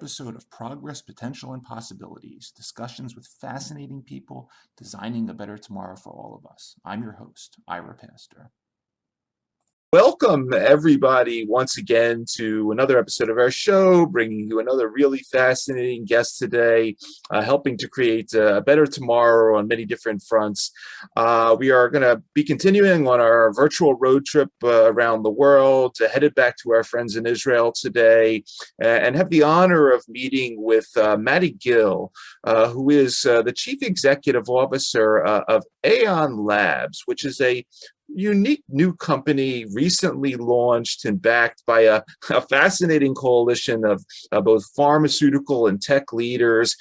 episode of Progress, Potential, and Possibilities, discussions with fascinating people designing a better tomorrow for all of us. I'm your host, Ira Pastor. Welcome, everybody, once again to another episode of our show, bringing you another really fascinating guest today, helping to create a better tomorrow on many different fronts. We are going to be continuing on our virtual road trip around the world, headed back to our friends in Israel today, and have the honor of meeting with Maddie Gill, who is the Chief Executive Officer of AION Labs, which is a unique new company recently launched and backed by a fascinating coalition of both pharmaceutical and tech leaders,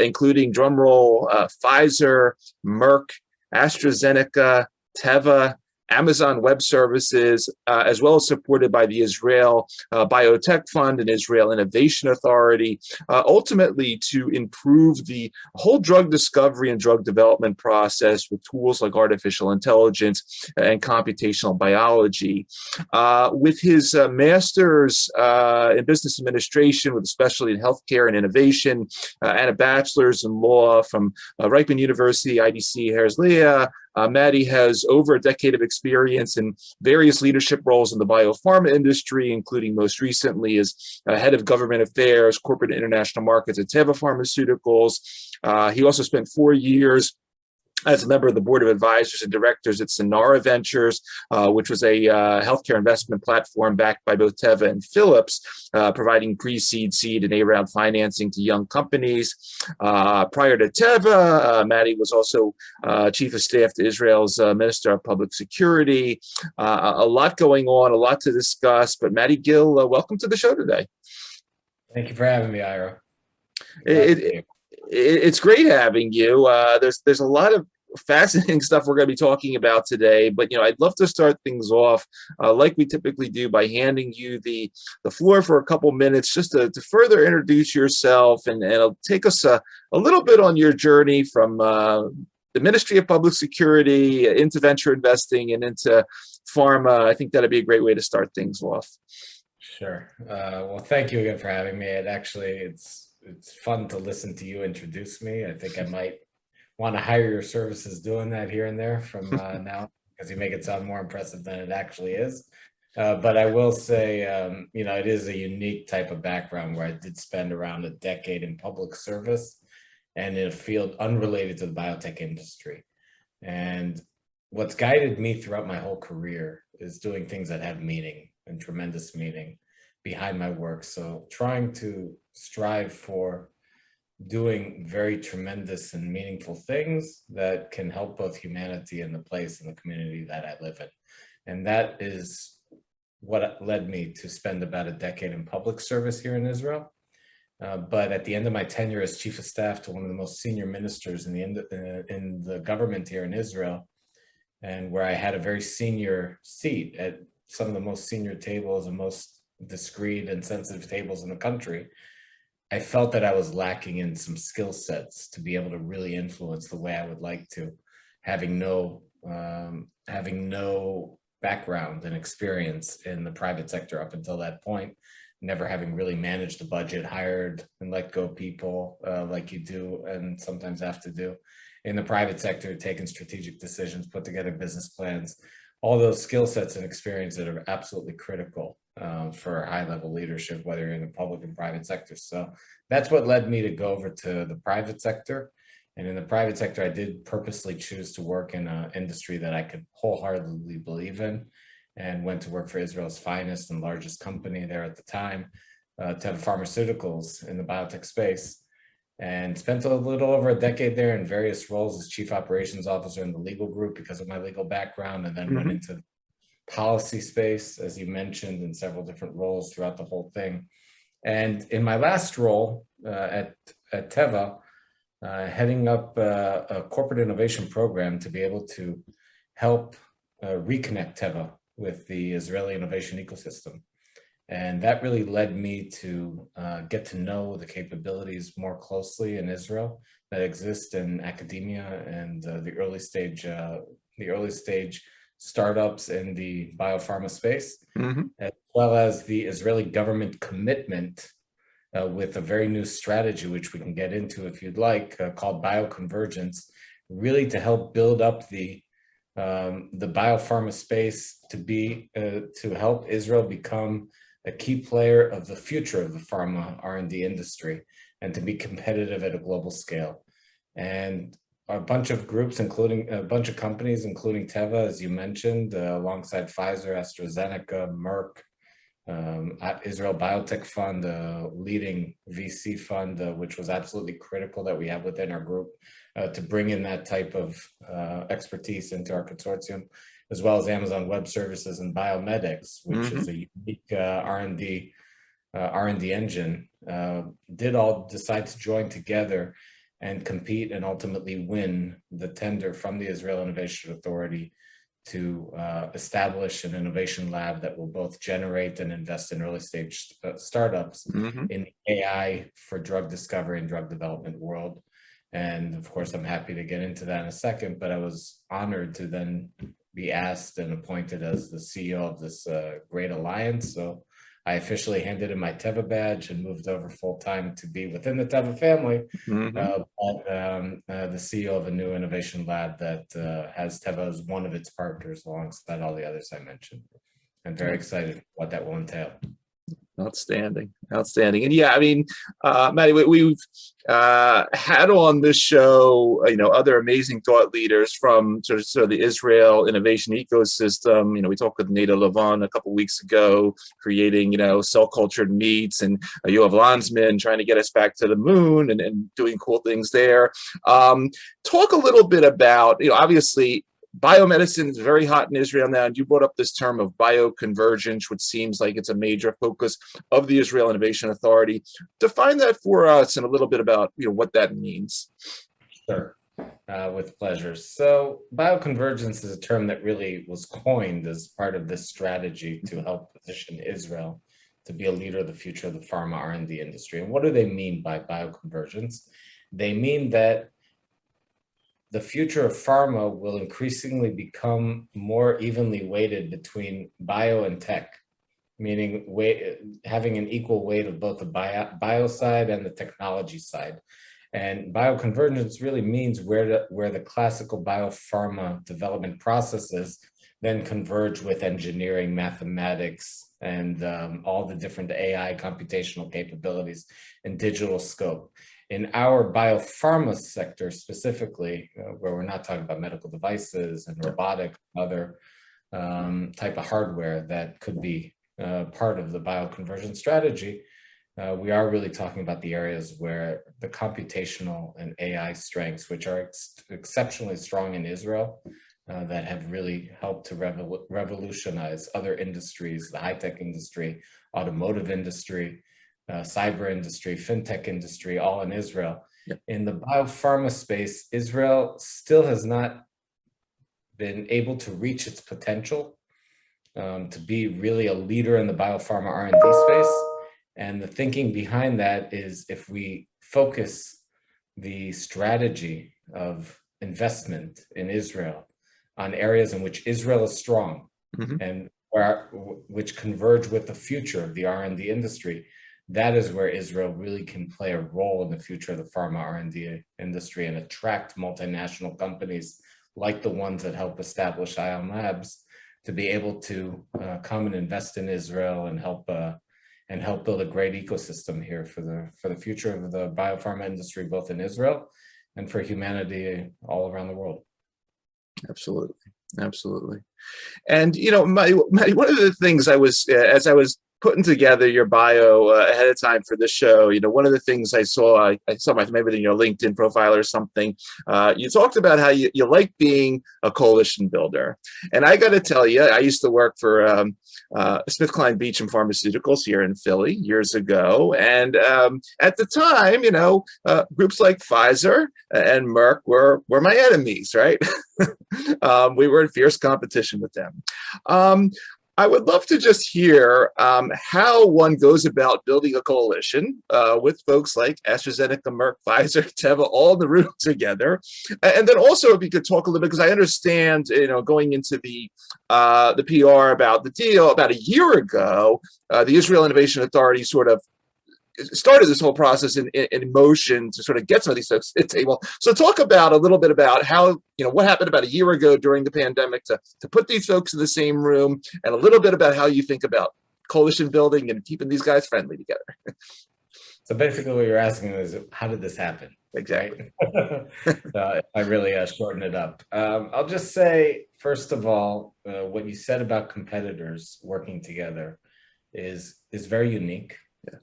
including, drumroll, Pfizer, Merck, AstraZeneca, Teva, Amazon Web Services, as well as supported by the Israel Biotech Fund and Israel Innovation Authority, ultimately to improve the whole drug discovery and drug development process with tools like artificial intelligence and computational biology. With his master's in business administration with a specialty in healthcare and innovation, and a bachelor's in law from Reichman University, IDC Herzliya, Maddie has over a decade of experience in various leadership roles in the biopharma industry, including most recently as head of government affairs, corporate and international markets at Teva Pharmaceuticals. He also spent 4 years as a member of the board of advisors and directors at Sanara Ventures, which was a healthcare investment platform backed by both Teva and Philips, providing pre-seed, seed, and A-round financing to young companies. Prior to Teva, Maddie was also chief of staff to Israel's Minister of Public Security. A lot going on, a lot to discuss, but Maddie Gill, welcome to the show today. Thank you for having me, Ira. It's great having you. There's a lot of fascinating stuff we're going to be talking about today, but I'd love to start things off like we typically do by handing you the floor for a couple minutes just to further introduce yourself and take us a little bit on your journey from the Ministry of Public Security into venture investing and into pharma. I think that'd be a great way to start things off. Sure. Well, thank you again for having me. It's fun to listen to you introduce me. I think I might want to hire your services doing that here and there from now, because you make it sound more impressive than it actually is. But I will say, it is a unique type of background where I did spend around a decade in public service and in a field unrelated to the biotech industry. And what's guided me throughout my whole career is doing things that have meaning and tremendous meaning behind my work. So trying to strive for doing very tremendous and meaningful things that can help both humanity and the place and the community that I live in. And that is what led me to spend about a decade in public service here in Israel. But at the end of my tenure as chief of staff to one of the most senior ministers in the government here in Israel, and where I had a very senior seat at some of the most senior tables and most discreet and sensitive tables in the country, I felt that I was lacking in some skill sets to be able to really influence the way I would like to, having no background and experience in the private sector up until that point, never having really managed a budget, hired and let go people like you do and sometimes have to do in the private sector, taking strategic decisions, put together business plans, all those skill sets and experience that are absolutely critical for high-level leadership, whether you're in the public and private sector. So that's what led me to go over to the private sector. And in the private sector, I did purposely choose to work in an industry that I could wholeheartedly believe in, and went to work for Israel's finest and largest company there at the time, Teva Pharmaceuticals, in the biotech space, and spent a little over a decade there in various roles as chief operations officer in the legal group because of my legal background, and then went into policy space, as you mentioned, in several different roles throughout the whole thing. And in my last role at Teva, heading up a corporate innovation program to be able to help reconnect Teva with the Israeli innovation ecosystem. And that really led me to get to know the capabilities more closely in Israel that exist in academia and the early stage startups in the biopharma space, as well as the Israeli government commitment with a very new strategy, which we can get into if you'd like, called bioconvergence, really to help build up the biopharma space to help Israel become a key player of the future of the pharma R&D industry and to be competitive at a global scale. And a bunch of groups, including a bunch of companies, including Teva, as you mentioned, alongside Pfizer, AstraZeneca, Merck, Israel Biotech Fund, a leading VC fund, which was absolutely critical that we have within our group to bring in that type of expertise into our consortium, as well as Amazon Web Services and Biomedics, which is a unique R&D engine, did all decide to join together and compete and ultimately win the tender from the Israel Innovation Authority to establish an innovation lab that will both generate and invest in early stage startups in the AI for drug discovery and drug development world. And of course, I'm happy to get into that in a second, but I was honored to then be asked and appointed as the CEO of this great alliance. So I officially handed in my Teva badge and moved over full time to be within the Teva family, the CEO of a new innovation lab that has Teva as one of its partners alongside all the others I mentioned. I'm very excited for what that will entail. Outstanding, outstanding. And yeah, I mean, Maddie, we've had on this show, other amazing thought leaders from sort of the Israel innovation ecosystem. We talked with Neda Levon a couple of weeks ago, creating, cell cultured meats, and Yoav Lanzman trying to get us back to the moon and doing cool things there. Talk a little bit about, obviously, biomedicine is very hot in Israel now, and you brought up this term of bioconvergence, which seems like it's a major focus of the Israel Innovation Authority. Define that for us and a little bit about what that means. Sure, with pleasure. So bioconvergence is a term that really was coined as part of this strategy to help position Israel to be a leader of the future of the pharma R&D industry. And what do they mean by bioconvergence? They mean that the future of pharma will increasingly become more evenly weighted between bio and tech, meaning having an equal weight of both the bio side and the technology side. And bioconvergence really means where the classical biopharma development processes then converge with engineering, mathematics, and all the different AI computational capabilities and digital scope. In our biopharma sector specifically, where we're not talking about medical devices and robotic, other type of hardware that could be part of the bioconvergence strategy, we are really talking about the areas where the computational and AI strengths, which are exceptionally strong in Israel, that have really helped to revolutionize other industries, the high-tech industry, automotive industry, cyber industry, fintech industry, all in Israel. Yep. In the biopharma space, Israel still has not been able to reach its potential to be really a leader in the biopharma R&D space. And the thinking behind that is if we focus the strategy of investment in Israel on areas in which Israel is strong and which converge with the future of the R&D industry, that is where Israel really can play a role in the future of the pharma R&D industry and attract multinational companies like the ones that help establish AION Labs to be able to come and invest in Israel and help build a great ecosystem here for the future of the biopharma industry, both in Israel and for humanity all around the world. Absolutely, absolutely. And Maddie, one of the things as I was putting together your bio ahead of time for this show, one of the things I saw maybe in your LinkedIn profile or something, you talked about how you like being a coalition builder. And I got to tell you, I used to work for SmithKline Beecham Pharmaceuticals here in Philly years ago. And at the time, groups like Pfizer and Merck were my enemies, right? We were in fierce competition with them. I would love to just hear how one goes about building a coalition with folks like AstraZeneca, Merck, Pfizer, Teva, all in the room together. And then also if you could talk a little bit, because I understand, going into the PR about the deal about a year ago, the Israel Innovation Authority sort of started this whole process in motion to sort of get some of these folks at the table. So talk about a little bit about how, what happened about a year ago during the pandemic to put these folks in the same room, and a little bit about how you think about coalition building and keeping these guys friendly together. So basically what you're asking is, how did this happen? Exactly. Right? If I really shorten it up. I'll just say, first of all, what you said about competitors working together is very unique.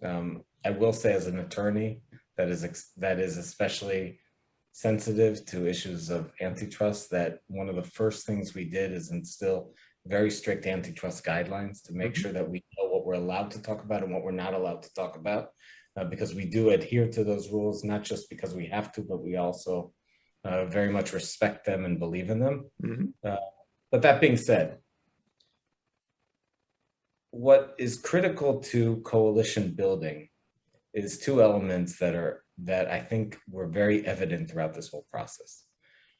Yeah. I will say, as an attorney that is especially sensitive to issues of antitrust, that one of the first things we did is instill very strict antitrust guidelines to make sure that we know what we're allowed to talk about and what we're not allowed to talk about, because we do adhere to those rules, not just because we have to, but we also very much respect them and believe in them. But that being said, what is critical to coalition building is two elements that I think were very evident throughout this whole process.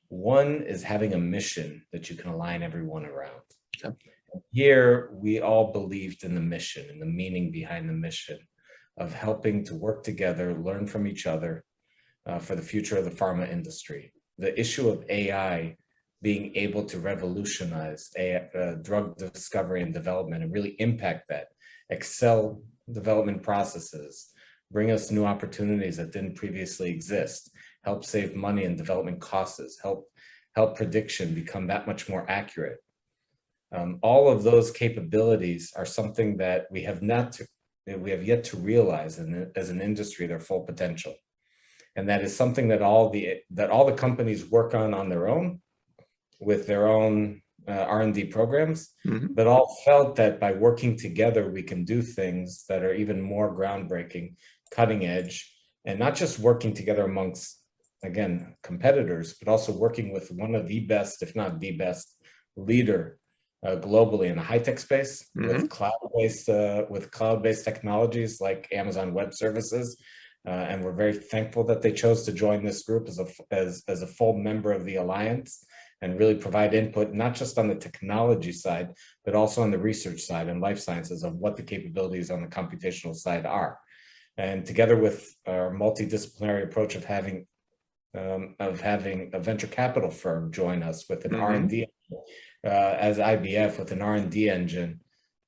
One is having a mission that you can align everyone around. Okay. Here, we all believed in the mission and the meaning behind the mission of helping to work together, learn from each other for the future of the pharma industry. The issue of AI being able to revolutionize drug discovery and development and really impact that, excel development processes, bring us new opportunities that didn't previously exist, help save money and development costs, help prediction become that much more accurate. All of those capabilities are something that we have yet to realize as an industry their full potential. And that is something that all the companies work on their own, with their own R&D programs, but all felt that by working together, we can do things that are even more groundbreaking, cutting edge, and not just working together amongst, again, competitors, but also working with one of the best, if not the best, leader globally in the high-tech space, with cloud-based technologies like Amazon Web Services. And we're very thankful that they chose to join this group as a full member of the alliance, and really provide input, not just on the technology side, but also on the research side and life sciences of what the capabilities on the computational side are. And together with our multidisciplinary approach of having a venture capital firm join us with an R&D, as IBF with an R&D engine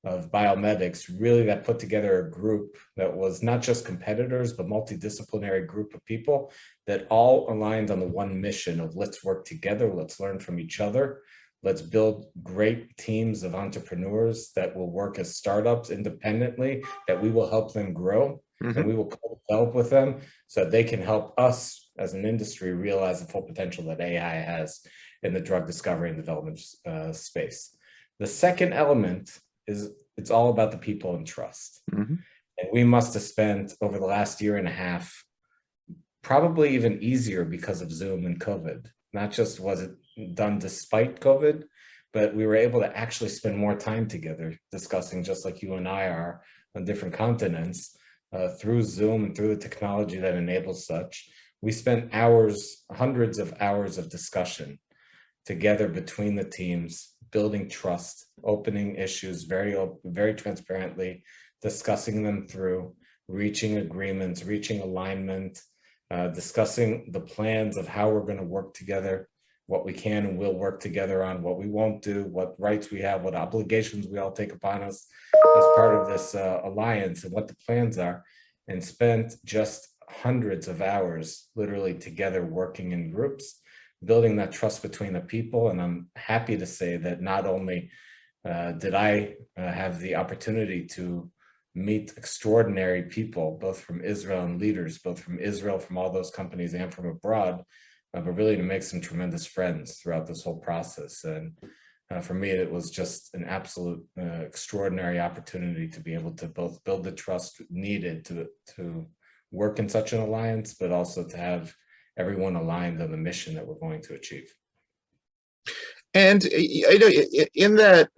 of biomedics, really that put together a group that was not just competitors, but multidisciplinary group of people that all aligned on the one mission of let's work together, let's learn from each other, let's build great teams of entrepreneurs that will work as startups independently, that we will help them grow, and we will co-develop with them so that they can help us as an industry realize the full potential that AI has in the drug discovery and development space. The second element is it's all about the people and trust. And we must have spent over the last year and a half, probably even easier because of Zoom and COVID. Not just was it done despite COVID, but we were able to actually spend more time together discussing, just like you and I are on different continents, through Zoom and through the technology that enables such. We spent hours, hundreds of hours of discussion together between the teams, building trust, opening issues very transparently, discussing them through, reaching agreements, reaching alignment, discussing the plans of how we're going to work together, what we can and will work together on, what we won't do, what rights we have, what obligations we all take upon us as part of this alliance, and what the plans are, and spent just hundreds of hours literally together working in groups, building that trust between the people. And I'm happy to say that not only did I have the opportunity to meet extraordinary people, both from Israel and leaders, both from Israel, from all those companies, and from abroad, but really to make some tremendous friends throughout this whole process. And for me, it was just an absolute extraordinary opportunity to be able to both build the trust needed to work in such an alliance, but also to have everyone aligned on the mission that we're going to achieve. And I know in that,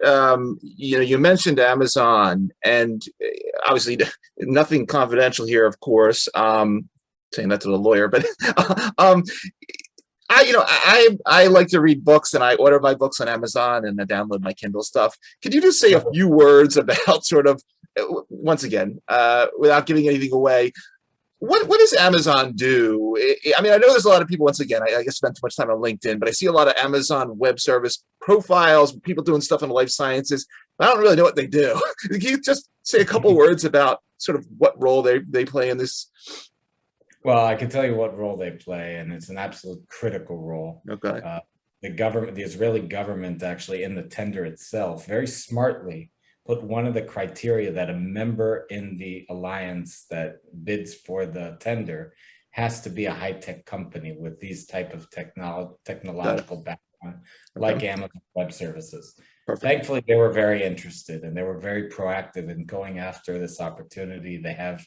you mentioned Amazon, and obviously nothing confidential here, of course. Saying that to the lawyer, but I like to read books, and I order my books on Amazon and I download my Kindle stuff. Could you just say a few words about sort of once again, without giving anything away, what does Amazon do? I mean, I know there's a lot of people, once again, I guess spend too much time on LinkedIn, but I see a lot of Amazon Web Service profiles, people doing stuff in life sciences. I don't really know what they do. Can you just say a couple words about sort of what role they play in this? Well, I can tell you what role they play, and it's an absolute critical role. Okay. The Israeli government actually in the tender itself very smartly put one of the criteria that a member in the alliance that bids for the tender has to be a high-tech company with these type of technological background, like Amazon Web Services. Perfect. Thankfully, they were very interested and they were very proactive in going after this opportunity. They have,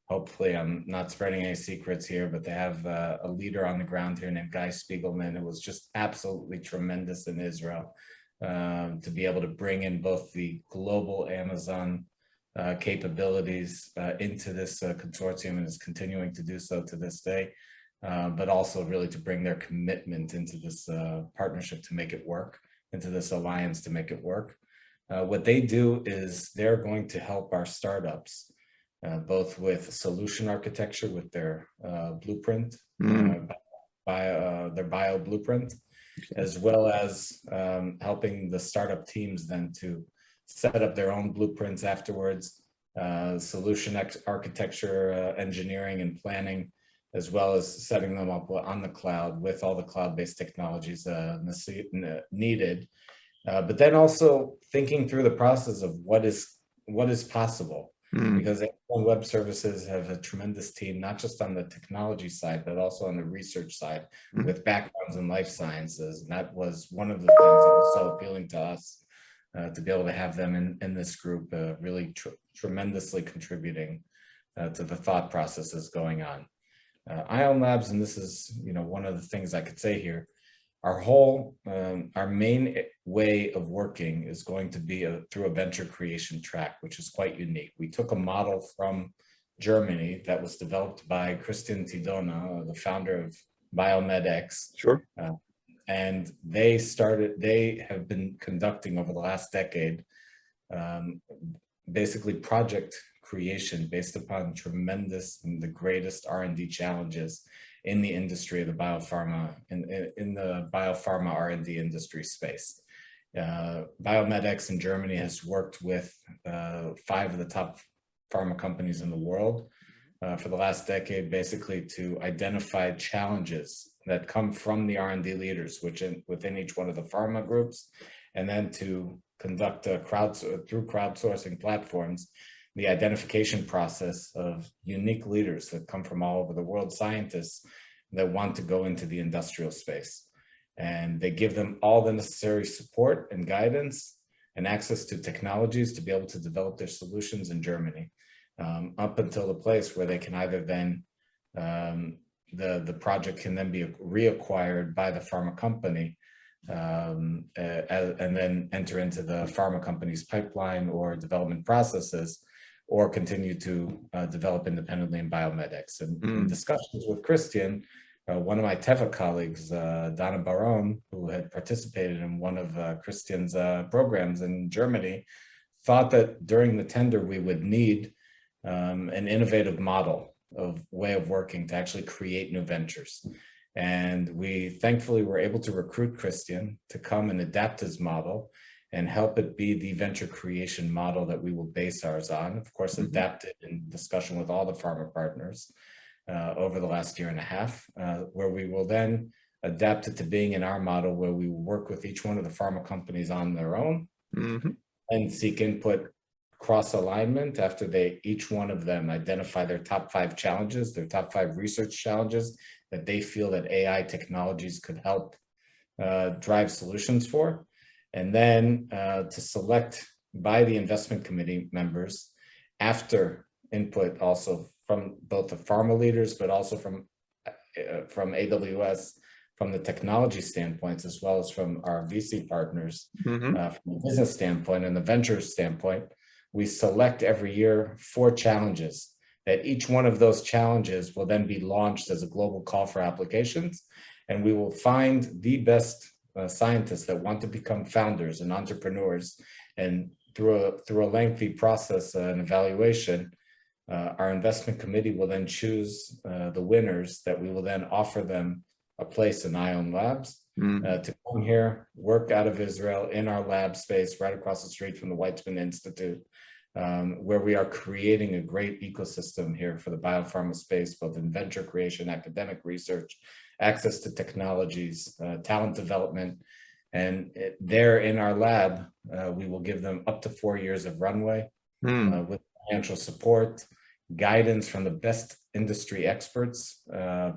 hopefully, I'm not spreading any secrets here, but they have a leader on the ground here named Guy Spiegelman. It was just absolutely tremendous in Israel. To be able to bring in both the global Amazon capabilities into this consortium, and is continuing to do so to this day, but also really to bring their commitment into this partnership to make it work, into this alliance to make it work. What they do is they're going to help our startups, both with solution architecture, with their blueprint, their bio blueprint, as well as helping the startup teams then to set up their own blueprints afterwards, solution architecture, engineering and planning, as well as setting them up on the cloud with all the cloud-based technologies needed. But then also thinking through the process of what is possible. Because AION Web Services have a tremendous team, not just on the technology side, but also on the research side, with backgrounds in life sciences. And that was one of the things that was so appealing to us, to be able to have them in this group, really tremendously contributing to the thought processes going on. AION Labs, and this is one of the things I could say here, our main way of working is going to be through a venture creation track, which is quite unique. We took a model from Germany that was developed by Christian Tidona, the founder of BioMedX. Sure. And they have been conducting over the last decade, basically project creation based upon tremendous and the greatest R&D challenges in the industry of the biopharma, in the biopharma R&D industry space. BioMedX in Germany has worked with 5 of the top pharma companies in the world for the last decade, basically to identify challenges that come from the R&D leaders within each one of the pharma groups, and then to conduct through crowdsourcing platforms, the identification process of unique leaders that come from all over the world, scientists that want to go into the industrial space. And they give them all the necessary support and guidance and access to technologies to be able to develop their solutions in Germany, up until the place where they can either then, the project can then be reacquired by the pharma company, and then enter into the pharma company's pipeline or development processes, or continue to develop independently in BioMedX. And in discussions with Christian, one of my Teva colleagues, Donna Baron, who had participated in one of Christian's programs in Germany, thought that during the tender we would need an innovative model of way of working to actually create new ventures. And we thankfully were able to recruit Christian to come and adapt his model and help it be the venture creation model that we will base ours on. Of course, adapted in discussion with all the pharma partners over the last year and a half, where we will then adapt it to being in our model, where we will work with each one of the pharma companies on their own and seek input cross-alignment after each one of them identify their top 5 challenges, their top 5 research challenges that they feel that AI technologies could help drive solutions for. And then to select by the investment committee members, after input also from both the pharma leaders, but also from AWS, from the technology standpoints, as well as from our VC partners, from a business standpoint and the venture standpoint. We select every year 4 challenges, that each one of those challenges will then be launched as a global call for applications. And we will find the best scientists that want to become founders and entrepreneurs, and through a lengthy process and evaluation, our investment committee will then choose the winners that we will then offer them a place in ION Labs to come here, work out of Israel in our lab space right across the street from the Weitzman Institute, where we are creating a great ecosystem here for the biopharma space, both in venture creation, academic research, access to technologies, talent development. And there in our lab, we will give them up to 4 years of runway with financial support, guidance from the best industry experts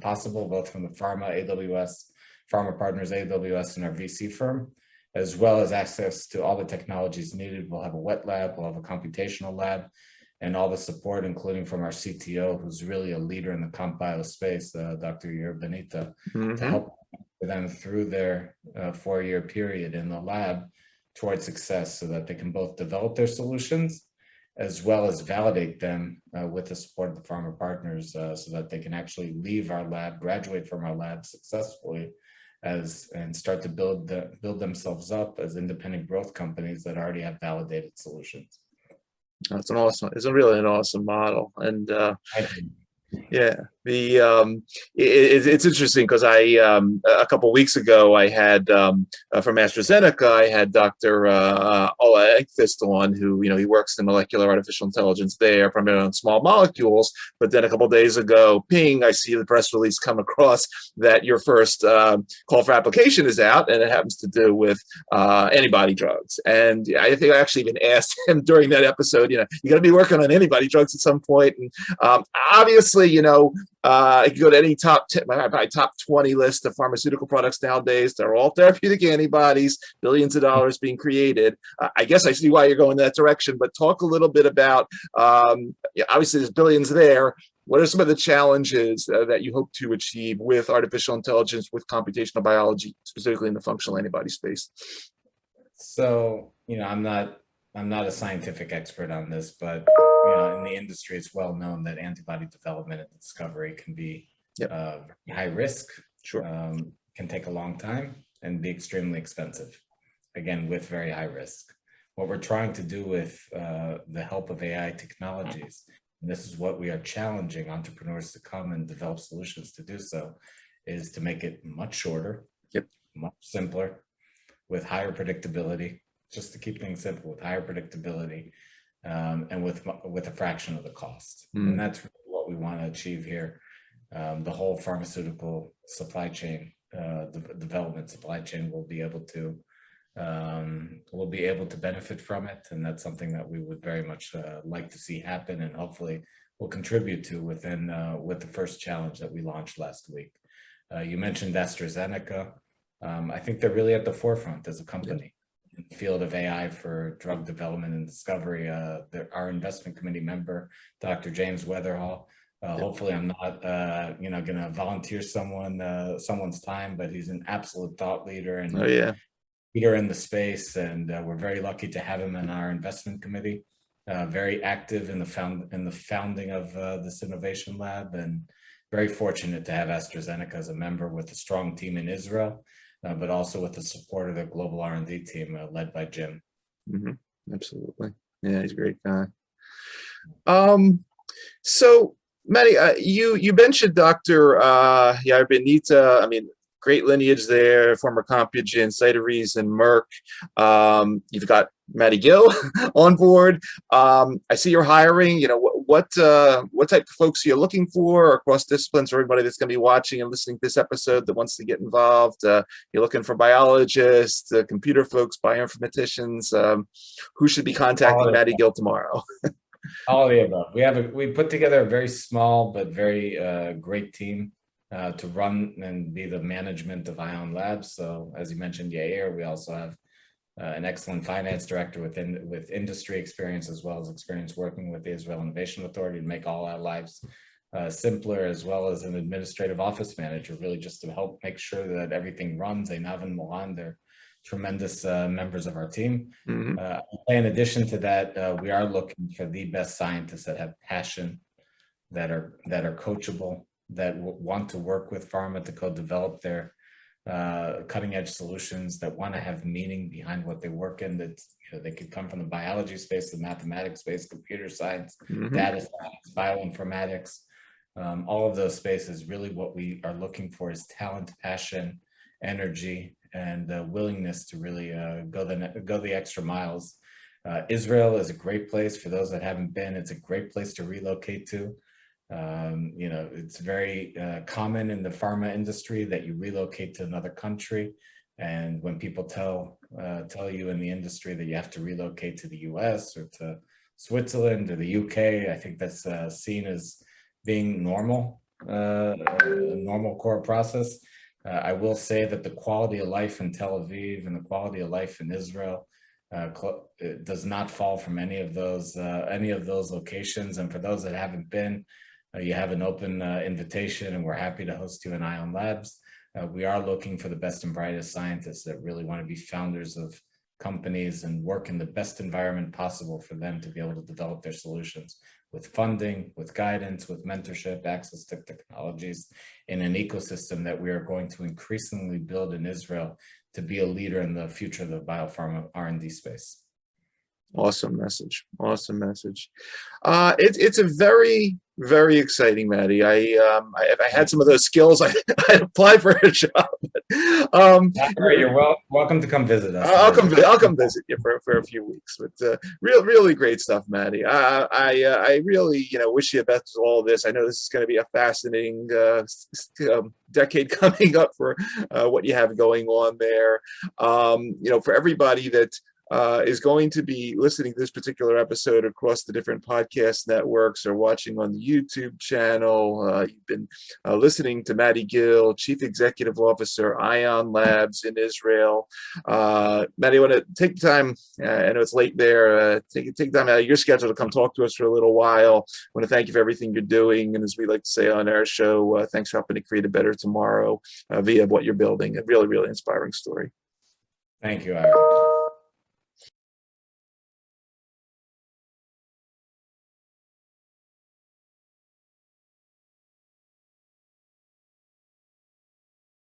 possible, both from the pharma, AWS, Pharma Partners, AWS, and our VC firm, as well as access to all the technologies needed. We'll have a wet lab, we'll have a computational lab, and all the support, including from our CTO, who's really a leader in the comp bio space, Dr. Yair Benita, to help them through their 4-year period in the lab towards success, so that they can both develop their solutions as well as validate them with the support of the pharma partners, so that they can actually leave our lab, graduate from our lab successfully, and start to build themselves up as independent growth companies that already have validated solutions. That's it's really an awesome model. And yeah, it's interesting because a couple of weeks ago I had from AstraZeneca, I had Dr. Ola Ekvist on, who he works in molecular artificial intelligence there, primarily on small molecules. But then a couple of days ago, ping, I see the press release come across that your first call for application is out, and it happens to do with antibody drugs. And I think I actually even asked him during that episode, you're going to be working on antibody drugs at some point, and obviously, if you go to any top 20 list of pharmaceutical products nowadays, they're all therapeutic antibodies, billions of dollars being created. I guess I see why you're going in that direction, but talk a little bit about, obviously there's billions there. What are some of the challenges that you hope to achieve with artificial intelligence, with computational biology, specifically in the functional antibody space? So, I'm not a scientific expert on this, but in the industry, it's well known that antibody development and discovery can be high risk, can take a long time, and be extremely expensive, again, with very high risk. What we're trying to do with the help of AI technologies, and this is what we are challenging entrepreneurs to come and develop solutions to do so, is to make it much shorter, much simpler, with higher predictability, just to keep things simple, with higher predictability, and with a fraction of the cost. And that's really what we want to achieve here. The whole pharmaceutical supply chain, the development supply chain, will be able to benefit from it, and that's something that we would very much like to see happen, and hopefully will contribute to with the first challenge that we launched last week. You mentioned AstraZeneca. I think they're really at the forefront as a company in the field of AI for drug development and discovery. Our investment committee member, Dr. James Weatherall. Hopefully, I'm not, going to volunteer someone's time, but he's an absolute thought leader and leader in the space, and we're very lucky to have him in our investment committee. Very active in the founding of this innovation lab, and very fortunate to have AstraZeneca as a member, with a strong team in Israel, but also with the support of the global R&D team led by Jim. Absolutely. Yeah, he's a great guy. So, Matty, you mentioned Dr. Yair Benita. I mean, great lineage there, former Compugen, Cytorees, and Merck. You've got Matty Gill on board. I see you're hiring. What type of folks are you looking for across disciplines? For everybody that's going to be watching and listening to this episode that wants to get involved, you're looking for biologists, computer folks, bioinformaticians. Who should be contacting Matty Gill tomorrow? All of the above. We put together a very small but very great team to run and be the management of ION Labs. So as you mentioned, Yair, we also have an excellent finance director with industry experience, as well as experience working with the Israel Innovation Authority to make all our lives simpler, as well as an administrative office manager, really just to help make sure that everything runs. Einav and Moran, they're tremendous members of our team. In addition to that, we are looking for the best scientists that have passion, that are coachable, that want to work with pharma to co-develop their cutting edge solutions that want to have meaning behind what they work in. That they could come from the biology space, the mathematics space, computer science, data science, bioinformatics. All of those spaces, really what we are looking for is talent, passion, energy, and willingness to really go the extra miles. Israel is a great place for those that haven't been. It's a great place to relocate to. It's very common in the pharma industry that you relocate to another country. And when people tell you in the industry that you have to relocate to the US or to Switzerland or the UK, I think that's seen as being normal, a normal core process. I will say that the quality of life in Tel Aviv and the quality of life in Israel it does not fall from any of those locations. And for those that haven't been, you have an open invitation, and we're happy to host you in ION Labs. We are looking for the best and brightest scientists that really want to be founders of companies and work in the best environment possible for them to be able to develop their solutions with funding, with guidance, with mentorship, access to technologies in an ecosystem that we are going to increasingly build in Israel to be a leader in the future of the biopharma R&D space. Awesome message. Awesome message. It's a very, very exciting, Maddie. If I had some of those skills, I'd apply for a job. You're welcome to come visit us. I'll come visit you for a few weeks. But really great stuff, Maddie. I really wish you the best with all of this. I know this is going to be a fascinating decade coming up for what you have going on there. For everybody that is going to be listening to this particular episode across the different podcast networks or watching on the YouTube channel. You've been listening to Maddie Gill, Chief Executive Officer, ION Labs in Israel. Maddie, I want to take time, I know it's late there, take time out of your schedule to come talk to us for a little while. I want to thank you for everything you're doing. And as we like to say on our show, thanks for helping to create a better tomorrow via what you're building. A really, really inspiring story. Thank you, Ira.